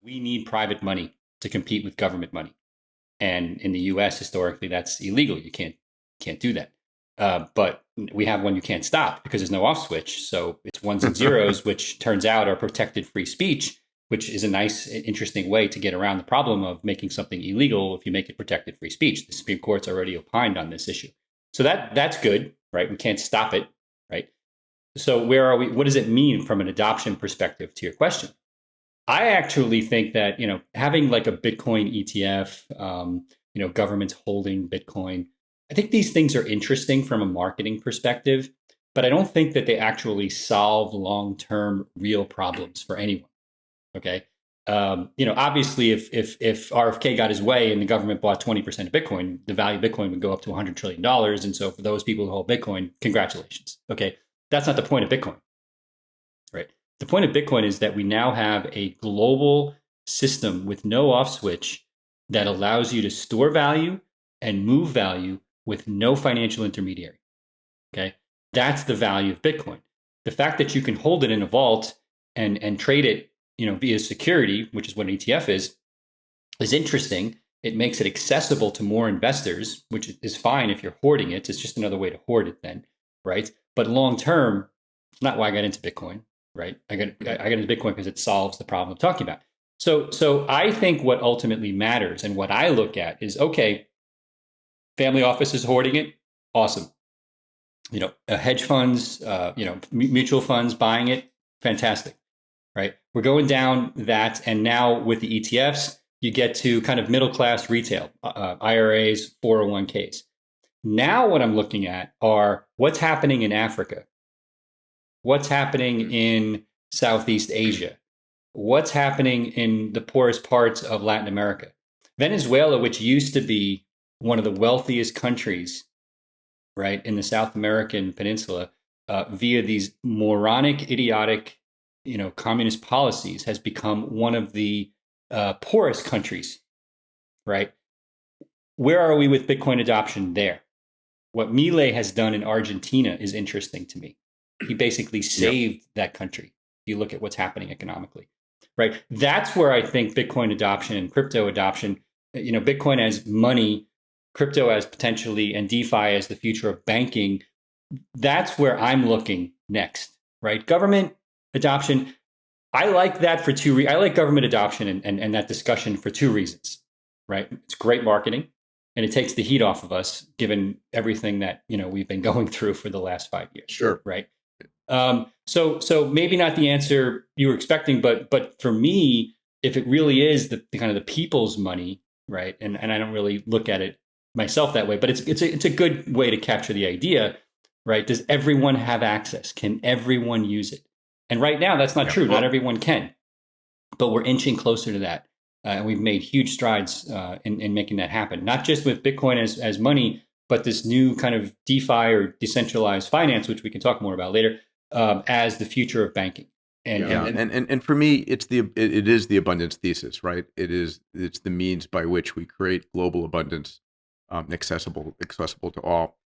we need private money to compete with government money. And in the US, historically, that's illegal. You can't do that. But we have one you can't stop because there's no off switch. So it's ones and zeros, which turns out are protected free speech, which is a nice, interesting way to get around the problem of making something illegal if you make it protected free speech. The Supreme Court's already opined on this issue. So that's good, right? We can't stop it, right? So where are we? What does it mean from an adoption perspective to your question? I actually think that, having like a Bitcoin ETF, governments holding Bitcoin, I think these things are interesting from a marketing perspective, but I don't think that they actually solve long-term real problems for anyone. Okay. Obviously if RFK got his way and the government bought 20% of Bitcoin, the value of Bitcoin would go up to $100 trillion. And so for those people who hold Bitcoin, congratulations. Okay. That's not the point of Bitcoin, right? The point of Bitcoin is that we now have a global system with no off switch that allows you to store value and move value with no financial intermediary. Okay. That's the value of Bitcoin. The fact that you can hold it in a vault and trade it, via security, which is what an ETF is interesting. It makes it accessible to more investors, which is fine if you're hoarding it. It's just another way to hoard it then, right? But long term, it's not why I got into Bitcoin, right? I got into Bitcoin because it solves the problem I'm talking about. So I think what ultimately matters and what I look at is, okay, family office is hoarding it, awesome. Hedge funds, mutual funds buying it, fantastic, right? We're going down that, and now with the ETFs, you get to kind of middle class retail, IRAs, 401ks. Now what I'm looking at are what's happening in Africa, what's happening in Southeast Asia, what's happening in the poorest parts of Latin America. Venezuela, which used to be one of the wealthiest countries, right, in the South American peninsula, via these moronic, idiotic, communist policies, has become one of the poorest countries, right? Where are we with Bitcoin adoption there? What Milei has done in Argentina is interesting to me. He basically saved that country. If you look at what's happening economically, right? That's where I think Bitcoin adoption and crypto adoption, Bitcoin as money, crypto as potentially, and DeFi as the future of banking, that's where I'm looking next, right? Government adoption, I like that for two reasons. I like government adoption and that discussion for two reasons, right? It's great marketing, and it takes the heat off of us, given everything that we've been going through for the last 5 years. Sure. Right. So maybe not the answer you were expecting, but for me, if it really is the kind of the people's money, right? And I don't really look at it myself that way, but it's a good way to capture the idea, right? Does everyone have access? Can everyone use it? And right now, that's not true. Not everyone can, but we're inching closer to that. And we've made huge strides in making that happen, not just with Bitcoin as money, but this new kind of DeFi or decentralized finance, which we can talk more about later, as the future of banking. And for me, it is the abundance thesis, right? It's the means by which we create global abundance, accessible to all.